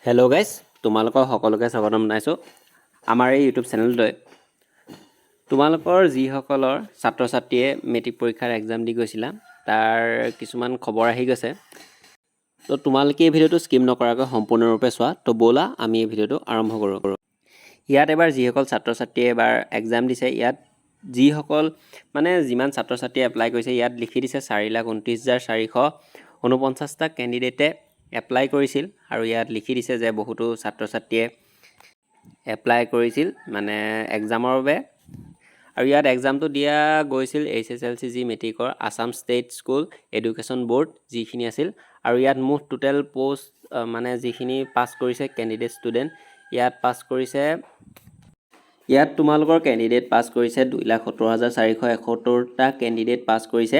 Hello' guys, তোমালোকৰ সকলোকে স্বাগতম জনাইছোঁ আমাৰ এই ইউটিউব চেনেলটোৱে। তোমালোকৰ যিসকলৰ ছাত্ৰ ছাত্ৰীয়ে মেট্ৰিক পৰীক্ষাৰ এক্সাম দি গৈছিলা তাৰ কিছুমান খবৰ আহি গৈছে। তো তোমালোকে এই ভিডিঅ'টো স্কিপ নকৰাকৈ সম্পূৰ্ণৰূপে চোৱা। তো ব'লা আমি এই ভিডিঅ'টো আৰম্ভ কৰোঁ। ইয়াত এবাৰ যিসকল ছাত্ৰ ছাত্ৰীয়ে এবাৰ এক্সাম দিছে, ইয়াত যিমান ছাত্ৰ ছাত্ৰীয়ে এপ্লাই কৰিছে, ইয়াত লিখি দিছে 4,29,449টা কেণ্ডিডেটে এপ্লাই কৰিছিল। আৰু ইয়াত লিখি দিছে যে বহুতো ছাত্ৰ ছাত্ৰীয়ে এপ্লাই কৰিছিল এক্সামৰ বাবে। আৰু ইয়াত এক্সামটো দিয়া গৈছিল HSLC মেট্ৰিকৰ Assam state school education board যিখিনি আছিল। আৰু ইয়াত মুঠ টোটেল পষ্ট যিখিনি পাছ কৰিছে কেণ্ডিডেট ষ্টুডেণ্ট, ইয়াত তোমালোকৰ কেণ্ডিডেট পাছ কৰিছে 2,70,471টা কেণ্ডিডেট পাছ কৰিছে।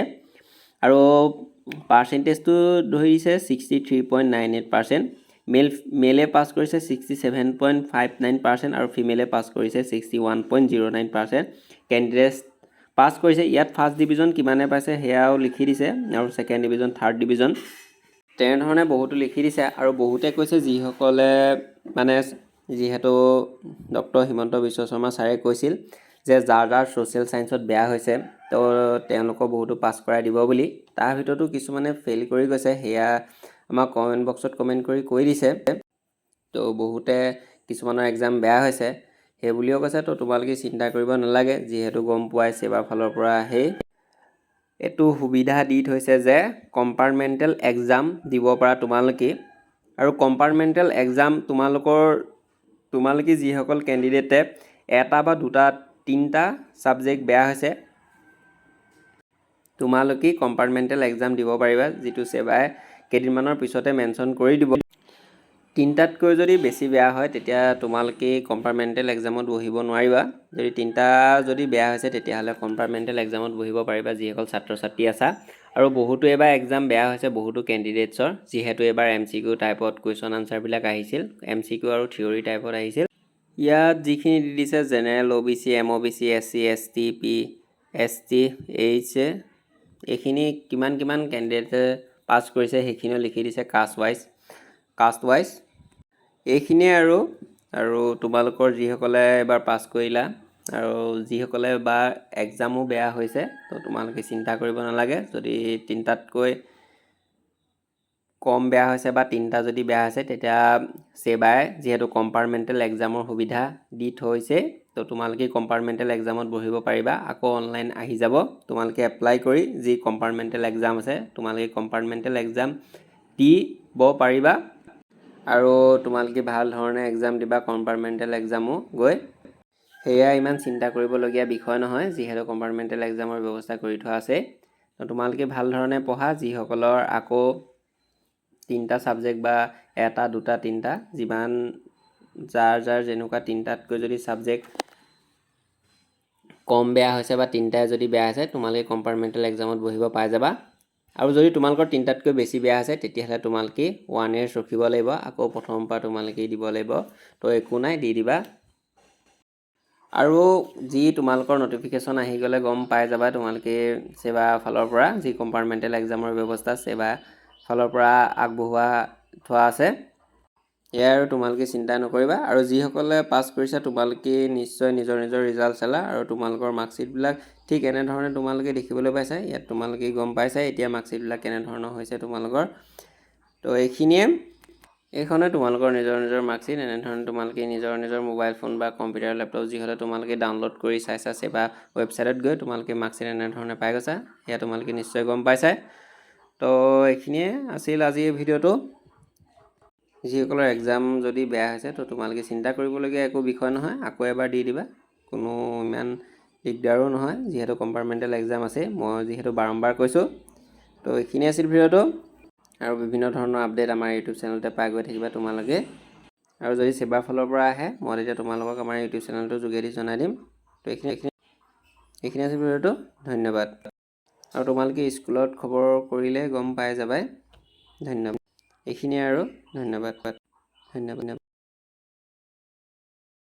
আৰু পাৰ্চেণ্টেজটো ধৰিছে 63.98%। মেলে পাছ কৰিছে 67.59% আৰু ফিমেলে পাছ কৰিছে 61.09%। কেণ্ডিডেট পাছ কৰিছে। ইয়াত ফাৰ্ষ্ট ডিভিজন কিমানে পাইছে সেয়াও লিখি দিছে, আৰু ছেকেণ্ড ডিভিজন, থাৰ্ড ডিভিজন তেনেধৰণে বহুতো লিখি দিছে। আৰু বহুতে কৈছে যিহেতু ডক্টৰ হিমন্ত বিশ্ব শৰ্মা ছাৰে কৈছিল যে যাৰ ছ'চিয়েল ছায়েন্সত বেয়া হৈছে তো তেওঁলোকক বহুতো পাছ কৰাই দিব বুলি। তাৰ ভিতৰতো কিছুমানে ফেইল কৰি গৈছে, সেয়া আমাক কমেণ্ট বক্সত কমেণ্ট কৰি কৈ দিছে। তো বহুতে কিছুমানৰ এক্সাম বেয়া হৈছে সেই বুলিও কৈছে। তো তোমালোকে চিন্তা কৰিব নালাগে, যিহেতু গম পোৱাই ছেবাৰ ফালৰ পৰা এইটো সুবিধা দি থৈছে যে কম্পাৰ্টমেণ্টেল এক্সাম দিব পৰা তোমালোকে। আৰু কম্পাৰ্টমেণ্টেল এক্সাম তোমালোকে যিসকল কেণ্ডিডেটে এটা বা দুটা তিনিটা ছাবজেক্ট বেয়া হৈছে, তোমালোকে কম্পাৰ্টমেণ্টেল এক্সাম দিব পাৰিবা, যিটো ছেবাই কেইদিনমানৰ পিছতে মেনশ্যন কৰি দিব। তিনিটাতকৈ যদি বেছি বেয়া হয় তেতিয়া তোমালোকে কম্পাৰ্টমেণ্টেল এক্সামত বহিব নোৱাৰিবা। যদি তিনিটা বেয়া হৈছে তেতিয়াহ'লে কম্পাৰ্টমেণ্টেল এক্সামত বহিব পাৰিবা, যিসকল ছাত্ৰ ছাত্ৰী আছা। আৰু বহুতো এবাৰ এক্সাম বেয়া হৈছে বহুতো কেণ্ডিডেটছৰ, যিহেতু এবাৰ MCQ টাইপত কুৱেশ্যন আনচাৰবিলাক আহিছিল, MCQ আৰু থিয়ৰী টাইপত আহিছিল। ইয়াত যিখিনি দি দিছে general, OBC, MOBC, SC, ST, ST, H, এইখিনি কিমান কেণ্ডিডেটে পাছ কৰিছে সেইখিনিও লিখি দিছে কাষ্ট ৱাইজ এইখিনিয়ে। আৰু তোমালোকৰ যিসকলে এবাৰ পাছ কৰিলা আৰু যিসকলে বা এক্সামো বেয়া হৈছে, তো তোমালোকে চিন্তা কৰিব নালাগে। যদি তিনিটাতকৈ কম বেয়া হৈছে বা তিনিটা যদি বেয়া হৈছে তেতিয়া ছেবাই যিহেতু কম্পাৰ্টমেণ্টেল এক্সামৰ সুবিধা দি থৈছে, তো তোমালোকে কম্পাৰ্টমেণ্টেল এক্সামত বহিব পাৰিবা। আকৌ অনলাইন আহি যাব, তোমালোকে এপ্লাই কৰি যি কম্পাৰ্টমেণ্টেল এক্সাম আছে তোমালোকে কম্পাৰ্টমেণ্টেল এক্সাম দিব পাৰিবা। আৰু তোমালোকে ভাল ধৰণে এক্সাম দিবা কম্পাৰ্টমেণ্টেল এক্সামো গৈ। সেয়া ইমান চিন্তা কৰিবলগীয়া বিষয় নহয়, যিহেতু কম্পাৰ্টমেণ্টেল এক্সামৰ ব্যৱস্থা কৰি থোৱা আছে। তো তোমালোকে ভাল ধৰণে পঢ়া। যিসকলৰ আকৌ তিনিটা ছাবজেক্ট বা এটা দুটা তিনিটা যাৰ যেনেকুৱা তিনিটাতকৈ যদি ছাবজেক্ট কম বেয়া হৈছে বা তিনিটাই যদি বেয়া হৈছে, তোমালোকে কম্পাৰ্টমেণ্টেল এক্সামত বহিব পাই যাবা। আৰু যদি তোমালোকৰ তিনিটাতকৈ বেছি বেয়া হৈছে তেতিয়াহ'লে তোমালোকে 1 years ৰখিব লাগিব, আকৌ প্ৰথমৰ পৰা তোমালোকে দিব লাগিব। তো একো নাই, দি দিবা। আৰু যি তোমালোকৰ নটিফিকেশ্যন আহি গ'লে গম পাই যাবা তোমালোকে ছেবা ফালৰ পৰা যি কম্পাৰ্টমেণ্টেল এক্সামৰ ব্যৱস্থা ছেবা ফালৰ পৰা আগবঢ়োৱা থোৱা আছে। এয়া আৰু তোমালোকে চিন্তা নকৰিবা। আৰু যিসকলে পাছ কৰিছে তোমালোকে নিশ্চয় নিজৰ ৰিজাল্ট চালা, আৰু তোমালোকৰ মাৰ্কশ্বিটবিলাক ঠিক এনেধৰণে তোমালোকে দেখিবলৈ পাইছা। ইয়াত তোমালোকে গম পাইছা এতিয়া মাৰ্কশ্বিটবিলাক কেনেধৰণৰ হৈছে তোমালোকৰ। তো এইখনে তোমালোকৰ নিজৰ মাৰ্কশ্বিট। এনেধৰণে তোমালোকে নিজৰ মোবাইল ফোন বা কম্পিউটাৰ, লেপটপ যিহেতু তোমালোকে ডাউনলোড কৰি চাইছা ছেবা ৱেবছাইটত গৈ তোমালোকে মাৰ্কশ্বিট এনেধৰণে পাই গৈছা। সেয়া তোমালোকে নিশ্চয় গম পাইছা। তো এইখিনিয়ে আছিল আজিৰ ভিডিঅ'টো। যিসকলৰ এক্সাম যদি বেয়া হৈছে তো তোমালোকে চিন্তা কৰিবলগীয়া একো বিষয় নহয়, আকৌ এবাৰ দি দিবা, কোনো ইমান দিগদাৰো নহয়, যিহেতু কম্পাৰ্টমেণ্টেল এক্সাম আছে। মই যিহেতু বাৰম্বাৰ কৈছোঁ। তো এইখিনি আছিল ভিডিঅ'টো। আৰু বিভিন্ন ধৰণৰ আপডেট আমাৰ ইউটিউব চেনেলতে পাই গৈ থাকিবা তোমালোকে। আৰু যদি ছেবাৰ ফালৰ পৰা আহে মই তেতিয়া তোমালোকক আমাৰ ইউটিউব চেনেলটোৰ যোগেদি জনাই দিম। তো এইখিনি আছিল ভিডিঅ'টো। ধন্যবাদ। আৰু তোমালোকে স্কুলত খবৰ কৰিলে গম পাই যাবাই। ধন্যবাদ। এইখিনিয়ে আৰু ধন্যবাদ।